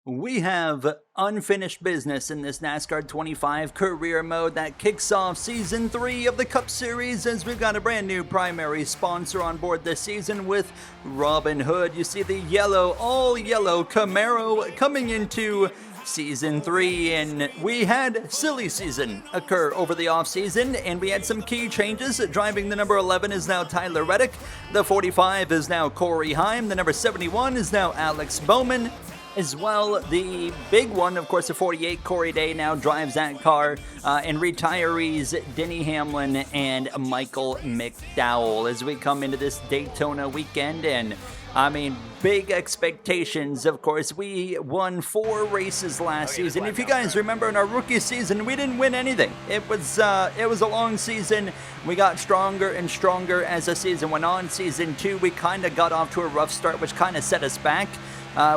We have unfinished business in this NASCAR 25 career mode that kicks off Season 3 of the Cup Series, as we've got a brand new primary sponsor on board this season with Robin Hood. You see the yellow, all yellow Camaro coming into Season 3, and we had silly season occur over the offseason, and we had some key changes. Driving the number 11 is now Tyler Reddick, the 45 is now Corey Heim, the number 71 is now Alex Bowman. As well, the big one, of course, the 48, Corey Day now drives that car, and retirees Denny Hamlin and Michael McDowell as we come into this Daytona weekend. And I mean, big expectations. Of course, we won 4 races last season. If you guys remember, in our rookie season, we didn't win anything. It was a long season. We got stronger and stronger as the season went on. Season 2, we kind of got off to a rough start, which kind of set us back.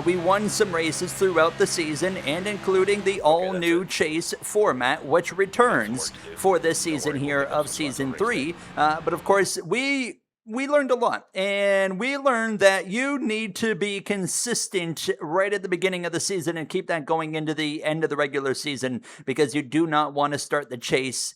We won some races throughout the season, and including the all-new chase format, which returns for this season here of Season 3. But of course, we learned a lot, and we learned that you need to be consistent right at the beginning of the season and keep that going into the end of the regular season, because you do not want to start the chase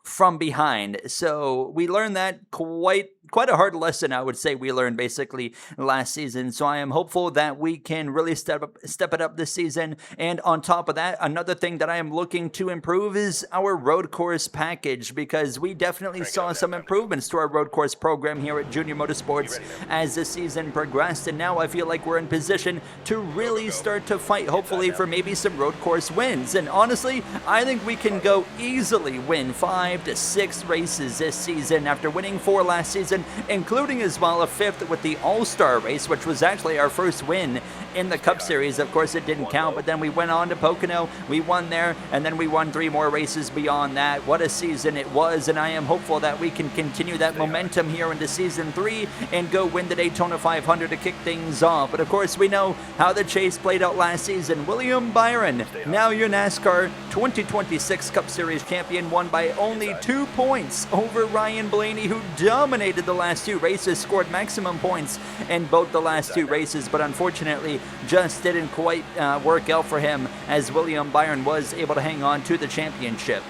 from behind. So we learned that quite a hard lesson, I would say, we learned basically last season. So I am hopeful that we can really step it up this season. And on top of that, another thing that I am looking to improve is our road course package, because we definitely saw some improvements to our road course program here at Junior Motorsports as the season progressed. And now I feel like we're in position to really start to fight, hopefully, for maybe some road course wins. And honestly, I think we can go easily win 5 to 6 races this season after winning 4 last season, including as well a 5th with the All-Star race, which was actually our first win in the Cup Series. Of course, it didn't count, but then we went on to Pocono, we won there, and then we won 3 more races beyond that. What a season it was, and I am hopeful that we can continue that momentum here into Season 3 and go win the Daytona 500 to kick things off. But of course, we know how the chase played out last season. William Byron, now your NASCAR 2026 Cup Series champion, won by only 2 points over Ryan Blaney, who dominated the last 2 races, scored maximum points in both the last 2 races, but unfortunately just didn't quite work out for him, as William Byron was able to hang on to the championship.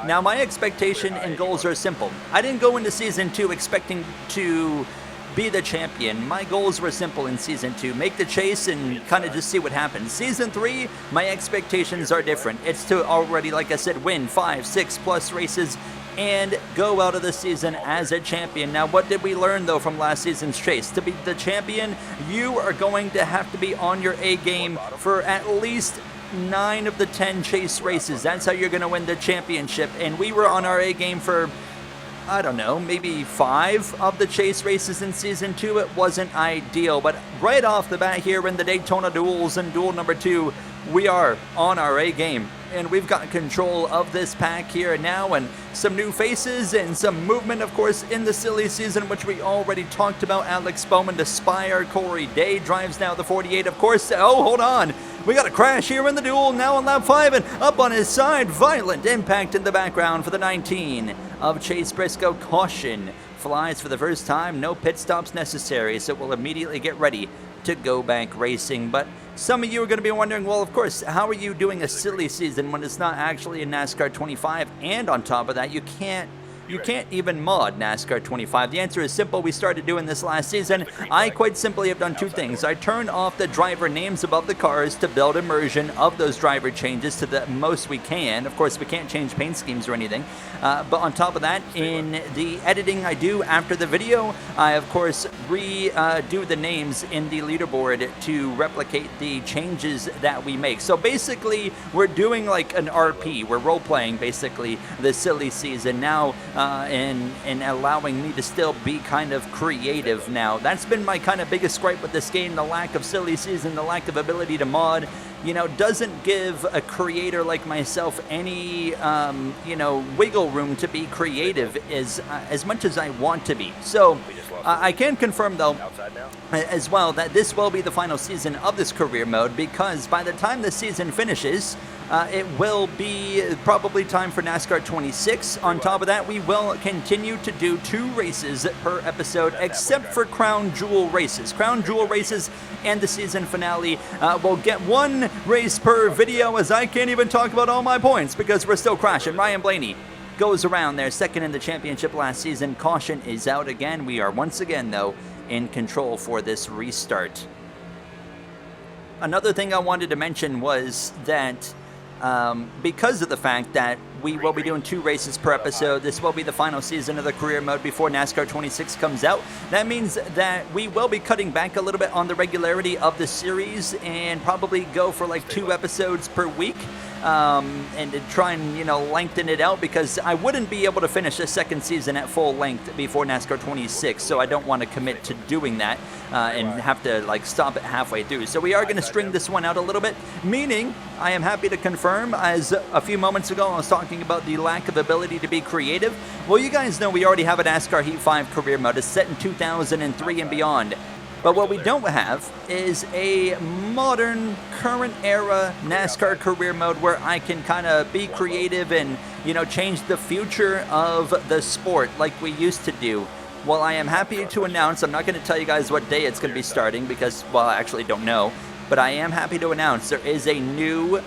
Now, my expectation and goals are simple. I didn't go into Season 2 expecting to be the champion. My goals were simple in Season 2. Make the chase and kind of just see what happens. Season 3, my expectations are different. It's to already, like I said, win 5, 6 plus races and go out of the season as a champion. Now, what did we learn, though, from last season's chase? To be the champion, you are going to have to be on your A game for at least 9 of the 10 chase races. That's how you're going to win the championship. And we were on our A game for, I don't know, maybe 5 of the chase races in Season 2. It wasn't ideal, but right off the bat here in the Daytona duels and duel number 2, we are on our A game. And we've got control of this pack here and now, and some new faces and some movement, of course, in the silly season, which we already talked about. Alex Bowman to Spire. Corey Day drives now the 48, of course. Oh, hold on. We got a crash here in the duel, now on lap 5, and up on his side. Violent impact in the background for the 19 of Chase Briscoe. Caution flies for the first time. No pit stops necessary, so we'll immediately get ready to go back racing. But some of you are going to be wondering, well, of course, how are you doing a silly season when it's not actually a NASCAR 25? And on top of that, you can't even mod NASCAR 25. The answer is simple. We started doing this last season. I quite simply have done 2 things. I turned off the driver names above the cars to build immersion of those driver changes to the most we can. Of course, we can't change paint schemes or anything. But on top of that, in the editing I do after the video, I, of course, redo the names in the leaderboard to replicate the changes that we make. So basically, we're doing like an RP. We're role-playing, basically, the silly season now, and allowing me to still be kind of creative now. That's been my kind of biggest gripe with this game, the lack of silly season, the lack of ability to mod. Doesn't give a creator like myself any, wiggle room to be creative as much as I want to be. So I can confirm, though, as well, that this will be the final season of this career mode, because by the time the season finishes, it will be probably time for NASCAR 26. On top of that, we will continue to do 2 races per episode, except for Crown Jewel races. Crown Jewel races and the season finale will get 1 race per video, as I can't even talk about all my points because we're still crashing. Ryan Blaney goes around there, second in the championship last season. Caution is out again. We are once again, though, in control for this restart. Another thing I wanted to mention was that because of the fact that we will be doing 2 races per episode, this will be the final season of the career mode before NASCAR 26 comes out. That means that we will be cutting back a little bit on the regularity of the series and probably go for like 2 episodes per week. And to try and, lengthen it out, because I wouldn't be able to finish the second season at full length before NASCAR 26, so I don't want to commit to doing that and have to stop it halfway through. So we are going to string this one out a little bit, meaning I am happy to confirm, as a few moments ago I was talking about the lack of ability to be creative. Well, you guys know we already have a NASCAR Heat 5 career mode. It's set in 2003 and beyond. But what we don't have is a modern, current era NASCAR career mode where I can kind of be creative and, change the future of the sport like we used to do. Well, I am happy to announce, I'm not going to tell you guys what day it's going to be starting because, well, I actually don't know. But I am happy to announce there is a new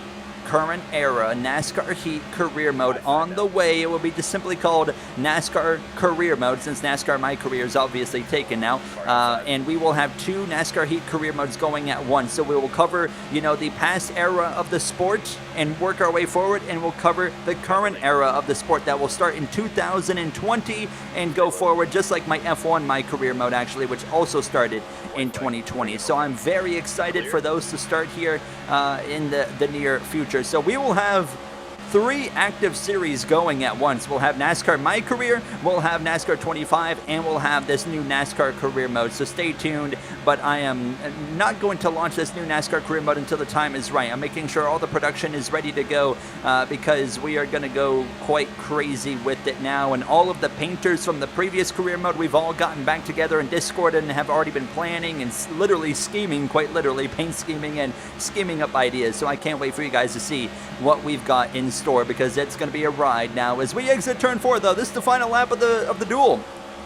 current era NASCAR Heat career mode on the way. It will be just simply called NASCAR career mode, since NASCAR My Career is obviously taken now. And we will have 2 NASCAR Heat career modes going at once. So we will cover, the past era of the sport and work our way forward, and we'll cover the current era of the sport that will start in 2020 and go forward, just like my F1 My Career mode, actually, which also started in 2020. So I'm very excited for those to start here in the near future. So we will have 3 active series going at once. We'll have NASCAR My Career, we'll have NASCAR 25, and we'll have this new NASCAR career mode. So stay tuned, but I am not going to launch this new NASCAR career mode until the time is right. I'm making sure all the production is ready to go because we are going to go quite crazy with it now. And all of the painters from the previous career mode, we've all gotten back together in Discord and have already been planning and literally scheming, quite literally, paint scheming and scheming up ideas. So I can't wait for you guys to see what we've got in store, because it's going to be a ride now as we exit turn 4. Though this is the final lap of the duel,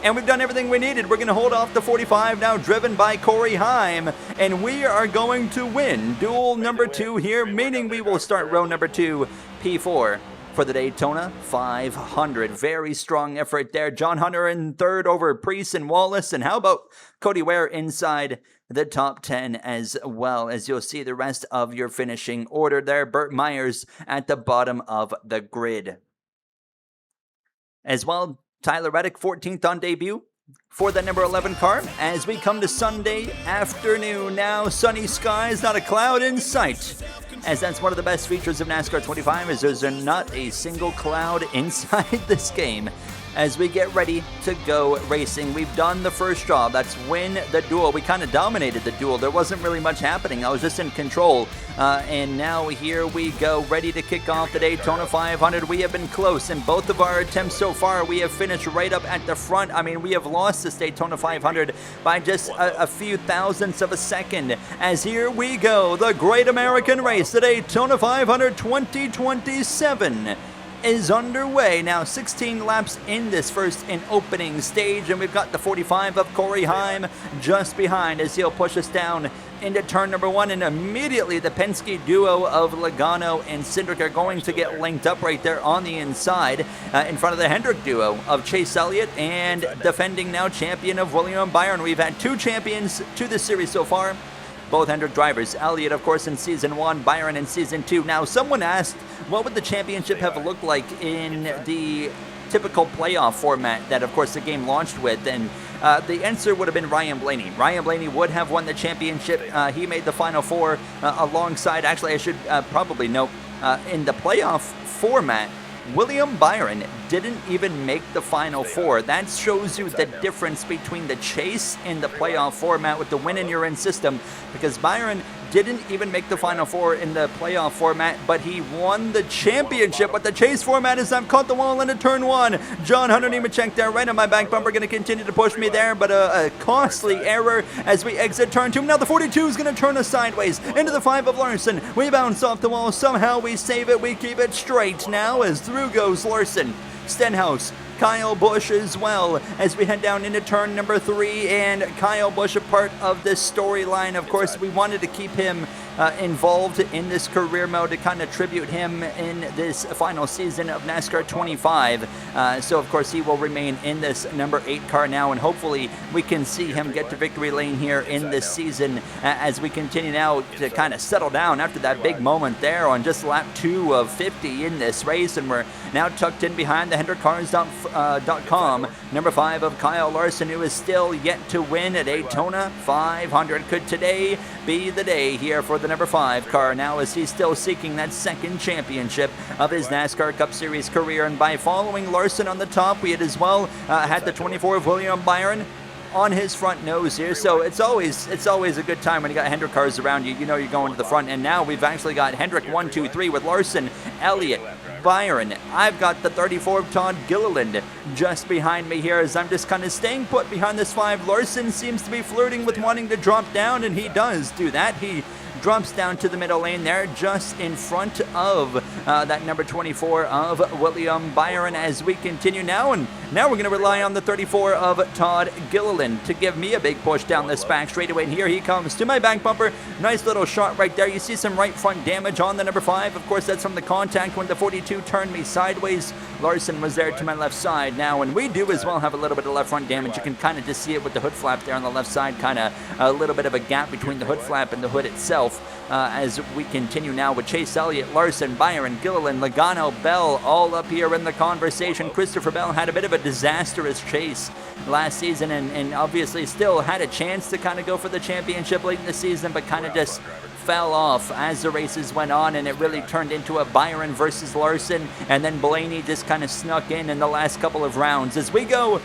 and we've done everything we needed. We're going to hold off the 45 now, driven by Corey Heim, and we are going to win duel number 2 here, meaning we will start row number 2, P4, for the Daytona 500. Very strong effort there. John Hunter in third over Priest and Wallace, and how about Cody Ware inside the top 10 as well, as you'll see the rest of your finishing order there. Burt Myers at the bottom of the grid. As well, Tyler Reddick 14th on debut for the number 11 car. As we come to Sunday afternoon now, sunny skies, not a cloud in sight. As that's one of the best features of NASCAR 25, is there's not a single cloud inside this game. As we get ready to go racing, we've done the first job. That's win the duel. We kind of dominated the duel. There wasn't really much happening. I was just in control. And now here we go, ready to kick off the Daytona 500. We have been close in both of our attempts so far. We have finished right up at the front. I mean, we have lost this Daytona 500 by just a few thousandths of a second. As here we go, the Great American Race, the Daytona 500 2027. Is underway now. 16 laps in this first and opening stage, and we've got the 45 of Corey Heim just behind as he'll push us down into turn number 1, and immediately the Penske duo of Logano and Cindric are going to get linked up right there on the inside in front of the Hendrick duo of Chase Elliott and defending now champion of William Byron. We've had 2 champions to this series so far, both Hendrick drivers. Elliott, of course, in Season 1, Byron in Season 2. Now, someone asked, what would the championship have looked like in the typical playoff format that, of course, the game launched with? And the answer would have been Ryan Blaney. Ryan Blaney would have won the championship. He made the Final Four alongside, actually, I should probably note, in the playoff format, William Byron didn't even make the Final Four. That shows you the difference between the chase and the playoff format with the win-and-you're-in system, because Byron didn't even make the Final Four in the playoff format, but he won the championship with the chase format as I've caught the wall into turn 1. John Hunter Nemechek there right on my back bumper, going to continue to push me there, but a costly error as we exit turn 2. Now the 42 is going to turn us sideways into the 5 of Larson. We bounce off the wall. Somehow we save it. We keep it straight now as through goes Larson. Stenhouse, Kyle Busch as well as we head down into turn number 3, and Kyle Busch a part of this storyline. Of course, we wanted to keep him involved in this career mode to kind of tribute him in this final season of NASCAR 25. So of course he will remain in this number 8 car now, and hopefully we can see him get to victory lane here in this season as we continue now to kind of settle down after that big moment there on just lap 2 of 50 in this race, and we're now tucked in behind the HendrickCars.com. Number 5 of Kyle Larson, who is still yet to win at Daytona 500. Could today be the day here for the number 5 car now, as he's still seeking that second championship of his NASCAR Cup Series career? And by following Larson on the top, we had as well had the 24 of William Byron on his front nose here. So it's always a good time when you got Hendrick cars around you. You know you're going to the front, and now we've actually got Hendrick 1, 2, 3 with Larson, Elliott, Byron. I've got the 34 of Todd Gilliland just behind me here as I'm just kind of staying put behind this 5. Larson seems to be flirting with wanting to drop down, and he does do that. He drops down to the middle lane there, just in front of that number 24 of William Byron as we continue now. And now we're going to rely on the 34 of Todd Gilliland to give me a big push down this back straightaway. And here he comes to my back bumper. Nice little shot right there. You see some right front damage on the number 5. Of course, that's from the contact when the 42 turned me sideways. Larson was there to my left side now, and we do as well have a little bit of left front damage. You can kind of just see it with the hood flap there on the left side, kind of a little bit of a gap between the hood flap and the hood itself. As we continue now with Chase Elliott, Larson, Byron, Gilliland, Logano, Bell, all up here in the conversation. Christopher Bell had a bit of a disastrous chase last season, and obviously still had a chance to kind of go for the championship late in the season, but kind of just fell off as the races went on, and it really turned into a Byron versus Larson, and then Blaney just kind of snuck in the last couple of rounds. As we go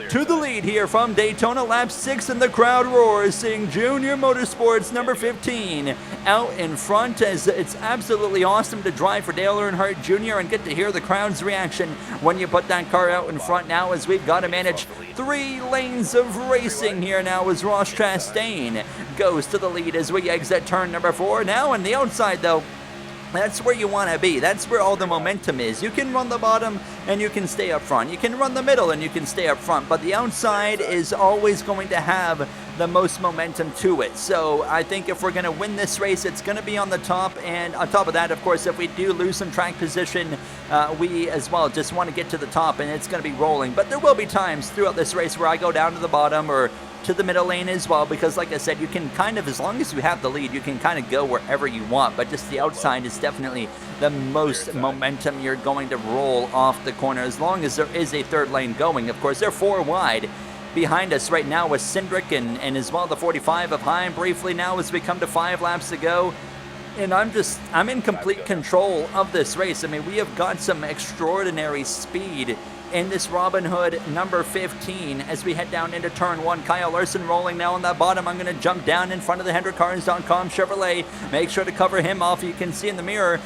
to the lead here from Daytona, lap 6, and the crowd roars, seeing Junior Motorsports number 15 out in front, as it's absolutely awesome to drive for Dale Earnhardt Jr. and get to hear the crowd's reaction when you put that car out in front now, as we've got to manage 3 lanes of racing here now as Ross Chastain goes to the lead as we exit turn number 4. Now on the outside though, that's where you want to be. That's where all the momentum is. You can run the bottom and you can stay up front. You can run the middle and you can stay up front. But the outside is always going to have the most momentum to it. So I think if we're going to win this race, it's going to be on the top. And on top of that, of course, if we do lose some track position, we as well just want to get to the top, and it's going to be rolling. But there will be times throughout this race where I go down to the bottom or to the middle lane as well, because like I said, you can kind of, as long as you have the lead, you can kind of go wherever you want, but just the outside is definitely the most momentum you're going to roll off the corner, as long as there is a third lane going. Of course, they're 4 wide behind us right now with Cindric and as well the 45 of Heim briefly now as we come to 5 laps to go. And I'm in complete control of this race. I mean, we have got some extraordinary speed in this Robin Hood number 15 as we head down into turn 1. Kyle Larson rolling now on that bottom. I'm going to jump down in front of the HendrickCars.com Chevrolet. Make sure to cover him off. You can see in the mirror,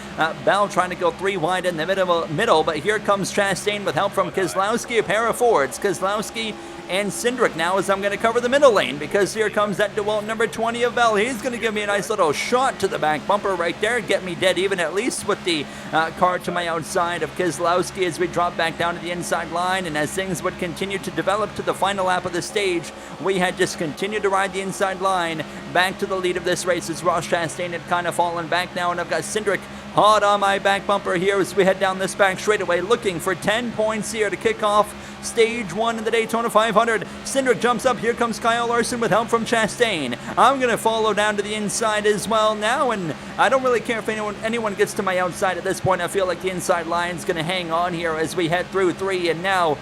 Bell trying to go 3 wide in the middle, but here comes Chastain with help from Keselowski, a pair of Fords. Keselowski and Cindric now as I'm going to cover the middle lane, because here comes that DeWalt number 20 of Bell. He's going to give me a nice little shot to the back bumper right there, get me dead even at least with the car to my outside of Keselowski as we drop back down to the inside line. And as things would continue to develop to the final lap of the stage, we had just continued to ride the inside line back to the lead of this race as Ross Chastain had kind of fallen back now, and I've got Cindric hot on my back bumper here as we head down this back straightaway, looking for 10 points here to kick off Stage 1 in the Daytona 500. Cindric jumps up. Here comes Kyle Larson with help from Chastain. I'm going to follow down to the inside as well now, and I don't really care if anyone gets to my outside at this point. I feel like the inside line's going to hang on here as we head through 3, and now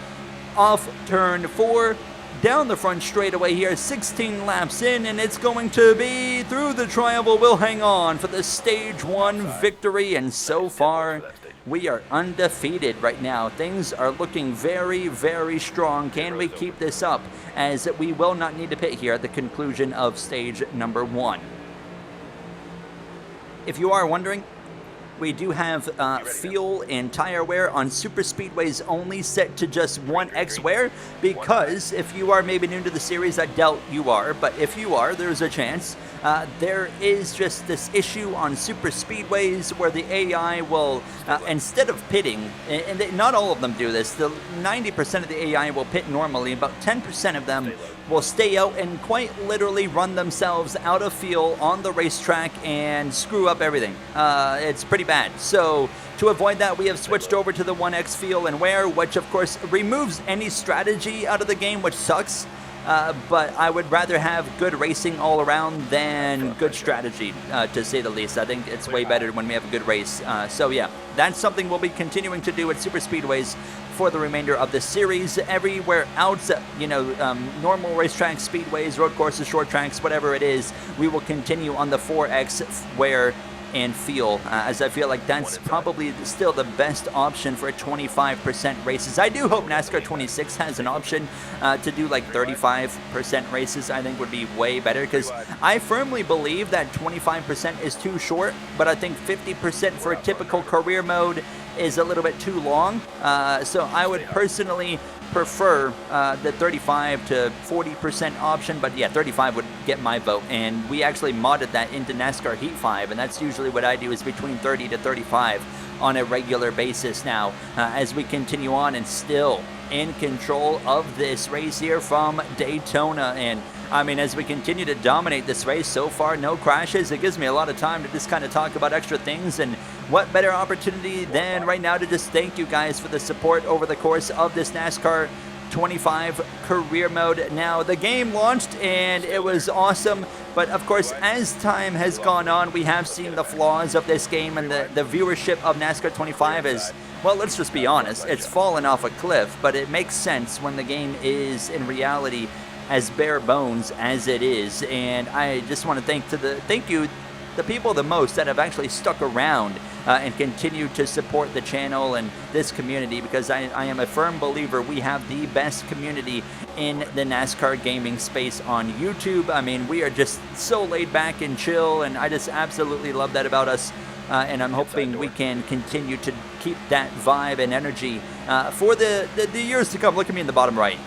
off turn 4. Down the front straightaway here, 16 laps in, and it's going to be through the triangle. We'll hang on for the Stage 1 victory, and so far we are undefeated right now. Things are looking very, very strong. Can we keep this up, as we will not need to pit here at the conclusion of stage number 1? If you are wondering, we do have fuel and tire wear on super speedways only, set to just 1x wear, because if you are maybe new to the series, I doubt you are, but if you are, there's a chance. There is just this issue on super speedways where the AI will, instead of pitting, and not all of them do this, the 90% of the AI will pit normally, about 10% of them will stay out and quite literally run themselves out of fuel on the racetrack and screw up everything. It's pretty bad. So to avoid that, we have switched over to the 1x fuel and wear, which of course removes any strategy out of the game, which sucks. But I would rather have good racing all around than good strategy, to say the least. I think it's way better when we have a good race. So yeah, that's something we'll be continuing to do at super speedways for the remainder of the series. Everywhere else, normal racetracks, speedways, road courses, short tracks, whatever it is, we will continue on the 4x wear and feel, as I feel like that's probably still the best option for 25% races. I do hope NASCAR 26 has an option to do like 35% races. I think would be way better, because I firmly believe that 25% is too short, but I think 50% for a typical career mode is a little bit too long. So I would personally prefer the 35 to 40% option, but yeah, 35 would get my vote, and we actually modded that into NASCAR Heat 5, and that's usually what I do, is between 30 to 35 on a regular basis now, as we continue on and still in control of this race here from Daytona. And I mean, as we continue to dominate this race so far, no crashes. It gives me a lot of time to just kind of talk about extra things, and what better opportunity than right now to just thank you guys for the support over the course of this NASCAR 25 career mode. Now, the game launched and it was awesome, but of course, as time has gone on, we have seen the flaws of this game, and the viewership of NASCAR 25 is, well, let's just be honest, it's fallen off a cliff. But it makes sense when the game is in reality as bare bones as it is. And I just want to thank you the people the most that have actually stuck around and continue to support the channel and this community, because I am a firm believer we have the best community in the NASCAR gaming space on YouTube. I mean, we are just so laid back and chill, and I just absolutely love that about us. And I'm hoping we can continue to keep that vibe and energy for the years to come. Look at me in the bottom right.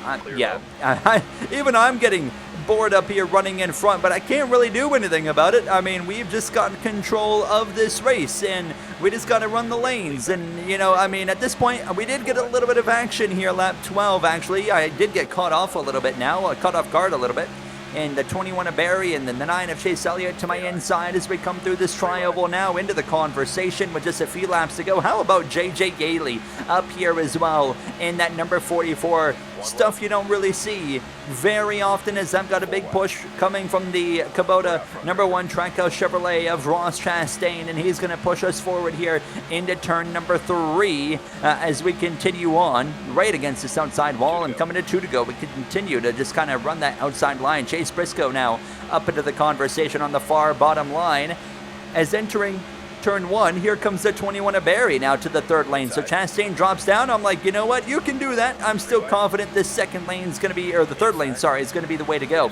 Even I'm getting bored up here running in front, but I can't really do anything about it. I mean, we've just gotten control of this race, and we just got to run the lanes. And, I mean, at this point, we did get a little bit of action here, lap 12, actually. I did get caught off a little bit now, caught off guard a little bit. And the 21 of Barry and then the 9 of Chase Elliott to my inside as we come through this trioval now into the conversation with just a few laps to go. How about JJ Yaley up here as well in that number 44? Stuff you don't really see very often, as I've got a big push coming from the Kubota number 1 Trackhouse Chevrolet of Ross Chastain, and he's going to push us forward here into turn number 3 as we continue on right against this outside wall, and coming to 2 to go. We continue to just kind of run that outside line. Chase Briscoe now up into the conversation on the far bottom line as entering turn 1. Here comes the 21 of Barry now to the 3rd lane. So Chastain drops down. I'm like, you know what? You can do that. I'm still confident this second lane is going to be, or the 3rd lane, sorry, is going to be the way to go.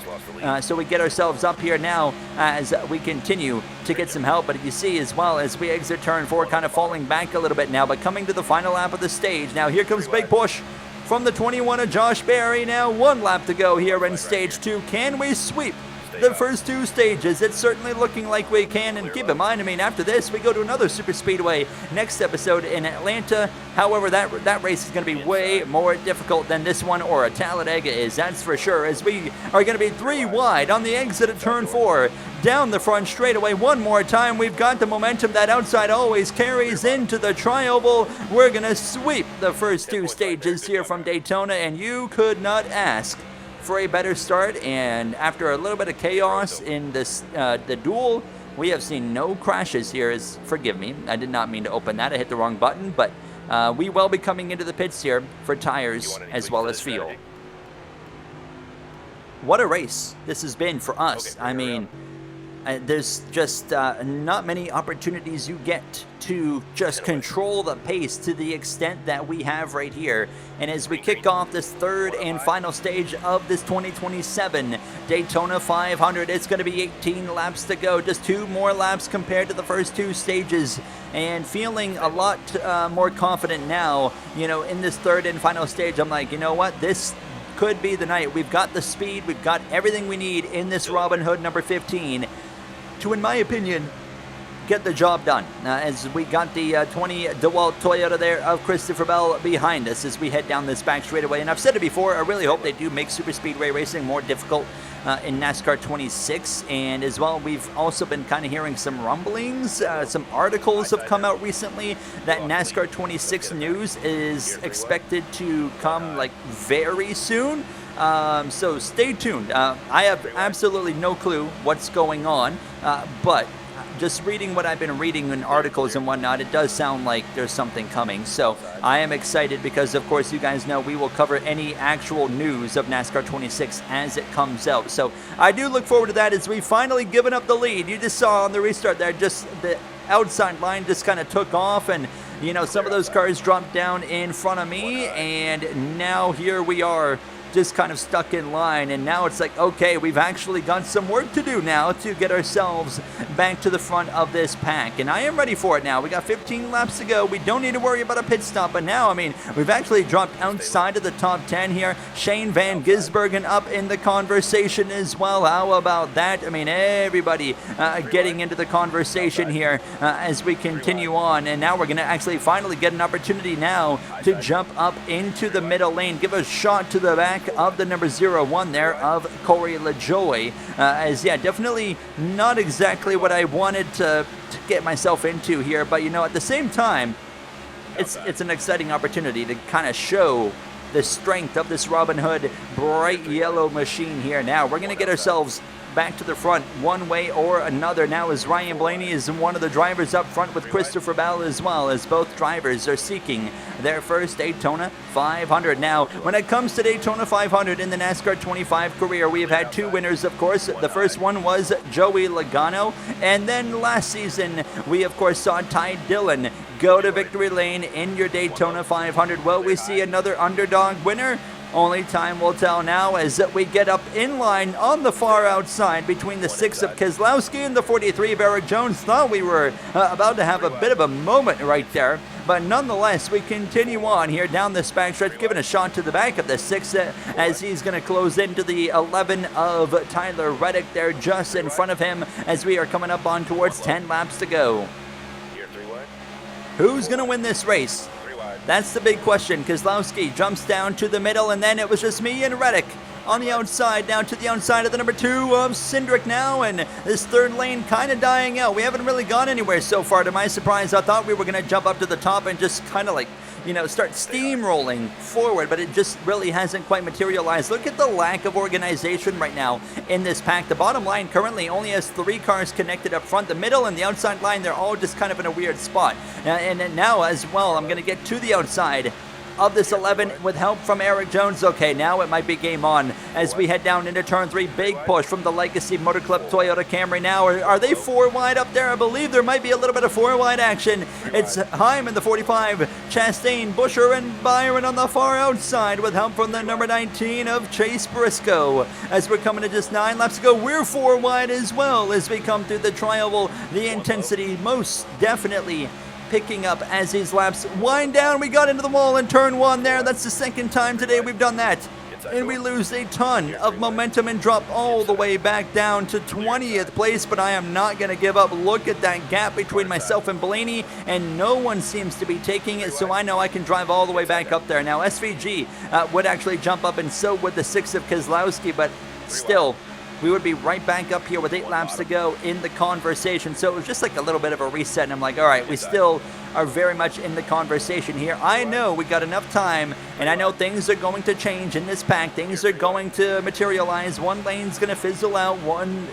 So we get ourselves up here now as we continue to get some help. But you see as well as we exit turn 4, kind of falling back a little bit now, but coming to the final lap of the stage. Now here comes big push from the 21 of Josh Berry. Now 1 lap to go here in stage 2. Can we sweep the first 2 stages? It's certainly looking like we can, and keep in mind, I mean, after this we go to another super speedway next episode in Atlanta. However, that race is going to be way more difficult than this one or a Talladega is, that's for sure, as we are going to be 3 wide on the exit of turn 4 down the front straightaway one more time. We've got the momentum that outside always carries into the trioval. We're going to sweep the first 2 stages here from Daytona, and you could not ask for a better start. And after a little bit of chaos in this the duel, we have seen no crashes here. Forgive me, I did not mean to open that. I hit the wrong button, but we will be coming into the pits here for tires as well as fuel. What a race this has been for us. I mean, there's just not many opportunities you get to just control the pace to the extent that we have right here. And as we kick off this third and final stage of this 2027 Daytona 500, it's going to be 18 laps to go, just 2 more laps compared to the first 2 stages, and feeling a lot more confident now, you know, in this third and final stage. I'm like, you know what, this could be the night. We've got the speed, we've got everything we need in this Robin Hood number 15 to, in my opinion, get the job done. As we got the 20 DeWalt Toyota there of Christopher Bell behind us as we head down this back straightaway. And I've said it before, I really hope they do make super speedway racing more difficult in NASCAR 26. And as well, we've also been kind of hearing some rumblings, some articles have come out recently that NASCAR 26 news is expected to come like very soon. So stay tuned. I have absolutely no clue what's going on, but just reading what I've been reading in articles and whatnot, it does sound like there's something coming. So I am excited because, of course, you guys know we will cover any actual news of NASCAR 26 as it comes out. So I do look forward to that as we've finally given up the lead. You just saw on the restart there, just the outside line just kind of took off, and you know, some of those cars dropped down in front of me, and now here we are just kind of stuck in line. And now it's like, okay, we've actually got some work to do now to get ourselves back to the front of this pack, and I am ready for it now. We got 15 laps to go. We don't need to worry about a pit stop, but now, I mean, we've actually dropped outside of the top 10 here. Shane Van Gisbergen up in the conversation as well. How about that? I mean, everybody getting into the conversation here as we continue on, and now we're going to actually finally get an opportunity now to jump up into the middle lane, give a shot to the back of the number 01 there of Corey LaJoie. As yeah, definitely not exactly what I wanted to get myself into here, but you know, at the same time, it's an exciting opportunity to kind of show the strength of this Robin Hood bright yellow machine here. Now we're going to get ourselves back to the front one way or another now, as Ryan Blaney is one of the drivers up front with Christopher Bell, as well as both drivers are seeking their first Daytona 500. Now, when it comes to Daytona 500 in the NASCAR 25 career, we have had 2 winners, of course. The first one was Joey Logano, and then last season we, of course, saw Ty Dillon go to victory lane in your Daytona 500. Will we see another underdog winner? Only time will tell now as we get up in line on the far outside between the 6 of Keselowski and the 43 of Eric Jones. Thought we were about to have a bit of a moment right there, but nonetheless, we continue on here down this back stretch, giving a shot to the back of the 6 as he's going to close into the 11 of Tyler Reddick there just in front of him as we are coming up on towards 10 laps to go. Who's going to win this race? That's the big question. Keselowski jumps down to the middle, and then it was just me and Reddick on the outside, down to the outside of the number 2 of Cindric now, and this third lane kind of dying out. We haven't really gone anywhere so far. To my surprise, I thought we were going to jump up to the top and just kind of like, you know, start steamrolling forward, but it just really hasn't quite materialized. Look at the lack of organization right now in this pack. The bottom line currently only has 3 cars connected up front. The middle and the outside line, they're all just kind of in a weird spot. And now as well, I'm going to get to the outside of this 11 with help from Eric Jones. Okay, now it might be game on as we head down into turn 3. Big push from the Legacy Motor Club Toyota Camry now. Are they 4 wide up there? I believe there might be a little bit of 4 wide action. It's Heim in the 45, Chastain, Busher, and Byron on the far outside with help from the number 19 of Chase Briscoe. As we're coming to just 9 laps to go, we're 4 wide as well as we come through the tri-oval. The intensity most definitely picking up as these laps wind down. We got into the wall in turn 1 there. That's the second time today we've done that. And we lose a ton of momentum and drop all the way back down to 20th place, but I am not going to give up. Look at that gap between myself and Blaney, and no one seems to be taking it, so I know I can drive all the way back up there. Now, SVG would actually jump up, and so would the 6 of Keselowski, but still, we would be right back up here with 8 laps to go in the conversation. So it was just like a little bit of a reset, and I'm like, all right, we still are very much in the conversation here. I know we got enough time, and I know things are going to change in this pack. Things are going to materialize. One lane's going to fizzle out. One,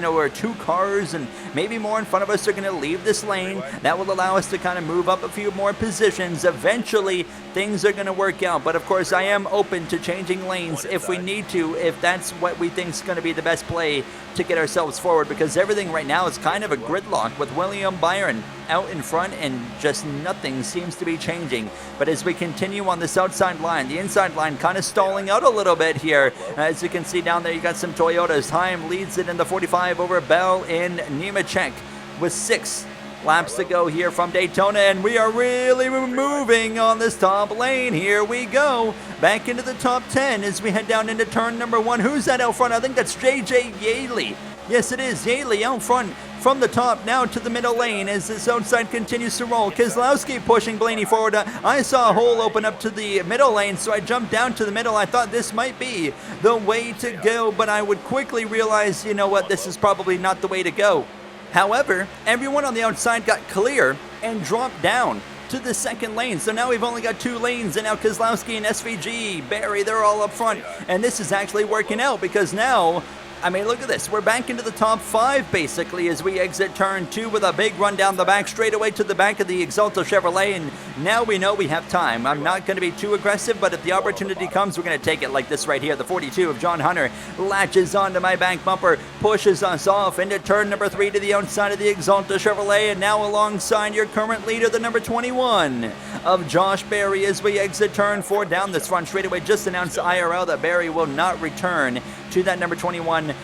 or two cars and maybe more in front of us are going to leave this lane. That will allow us to kind of move up a few more positions. Eventually, things are going to work out. But of course, I am open to changing lanes if we need to, if that's what we think is going to be the best play to get ourselves forward, because everything right now is kind of a gridlock with William Byron out in front and just nothing seems to be changing. But as we continue on this outside line, the inside line kind of stalling out a little bit here. As you can see down there, you got some Toyotas. Heim leads it in the 45 over Bell and Nemechek with 6 laps to go here from Daytona, and we are really moving on this top lane. Here we go, back into the top 10 as we head down into turn number 1. Who's that out front? I think that's JJ Yaley. Yes, it is Yaley out front from the top now to the middle lane as this outside continues to roll. Keselowski pushing Blaney forward. I saw a hole open up to the middle lane, so I jumped down to the middle. I thought this might be the way to go, but I would quickly realize, you know what, this is probably not the way to go. However, everyone on the outside got clear and dropped down to the second lane. So now we've only got 2 lanes, and now Keselowski and SVG, Barry, they're all up front. And this is actually working out because now, I mean, look at this. We're back into the top 5, basically, as we exit turn 2 with a big run down the back, straight away to the back of the Exalta Chevrolet, and now we know we have time. I'm not going to be too aggressive, but if the opportunity comes, we're going to take it like this right here. The 42 of John Hunter latches onto my back bumper, pushes us off into turn number 3 to the outside of the Exalta Chevrolet, and now alongside your current leader, the number 21 of Josh Berry, as we exit turn 4 down this front straightaway. Just announced IRL that Berry will not return to that number 21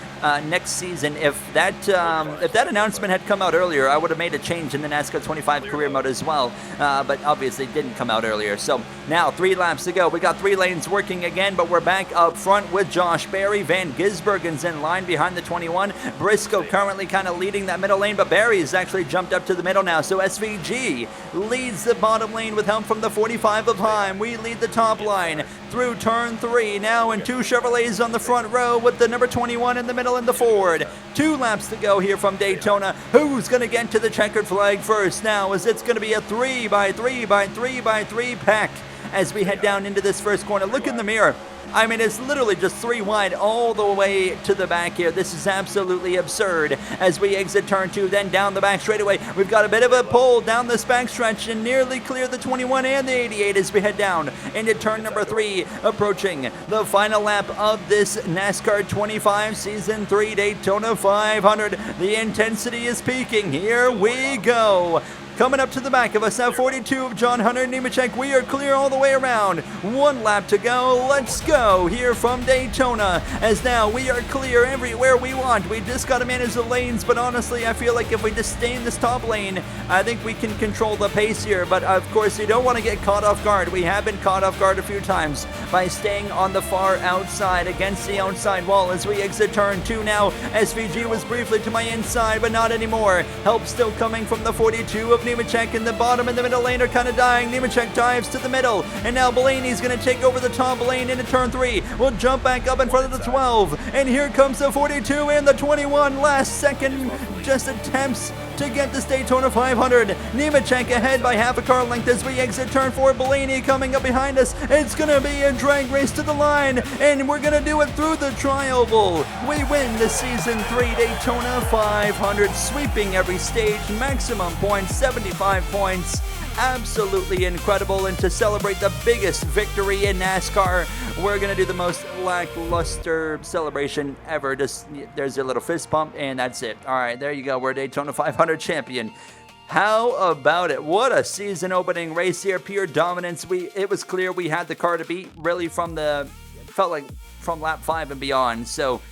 next season. If that announcement had come out earlier, I would have made a change in the NASCAR 25 career mode as well, but obviously it didn't come out earlier. So now 3 laps to go. We got 3 lanes working again, but we're back up front with Josh Berry. Van Gisbergen's in line behind the 21. Briscoe currently kind of leading that middle lane, but Berry's actually jumped up to the middle now. So SVG leads the bottom lane with help from the 45 of Heim. We lead the top line through turn 3 now, and 2 Chevrolets on the front row with the number 21 in the middle and the Ford. 2 laps to go here from Daytona. Who's going to get to the checkered flag first now, as it's going to be a 3x3x3x3 pack as we head down into this first corner. Look in the mirror. I mean, it's literally just 3 wide all the way to the back here. This is absolutely absurd as we exit turn 2, then down the back straightaway. We've got a bit of a pull down this back stretch and nearly clear the 21 and the 88 as we head down into turn number 3, approaching the final lap of this NASCAR 25 Season 3 Daytona 500. The intensity is peaking. Here we go. Coming up to the back of us now, 42 of John Hunter Nemechek. We are clear all the way around. 1 lap to go. Let's go here from Daytona, as now we are clear everywhere we want. We just got to manage the lanes, but honestly, I feel like if we just stay in this top lane, I think we can control the pace here. But of course, you don't want to get caught off guard. We have been caught off guard a few times by staying on the far outside against the outside wall as we exit turn 2 now. SVG was briefly to my inside, but not anymore. Help still coming from the 42 of Nemechek in the bottom and the middle lane are kind of dying. Nemechek dives to the middle, and now Blaney's going to take over the top lane into turn 3. We'll jump back up in front of the 12, and here comes the 42 and the 21. Last second just attempts to get this Daytona 500. Nemechek ahead by half a car length as we exit turn 4. Blaney coming up behind us. It's going to be a drag race to the line, and we're going to do it through the tri-oval. We win the Season 3 Daytona 500, sweeping every stage, maximum points, 75 points. Absolutely incredible, and to celebrate the biggest victory in NASCAR, we're going to do the most lackluster celebration ever. Just, there's a little fist pump, and that's it. All right, there you go. We're Daytona 500 champion. How about it? What a season opening race here. Pure dominance. It was clear we had the car to beat, really, felt like from lap 5 and beyond. So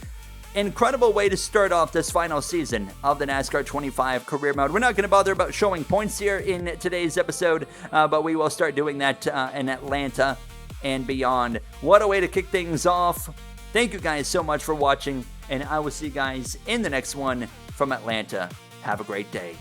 incredible way to start off this final season of the NASCAR 25 career mode. We're not going to bother about showing points here in today's episode, but we will start doing that in Atlanta and beyond. What a way to kick things off. Thank you guys so much for watching, and I will see you guys in the next one from Atlanta. Have a great day.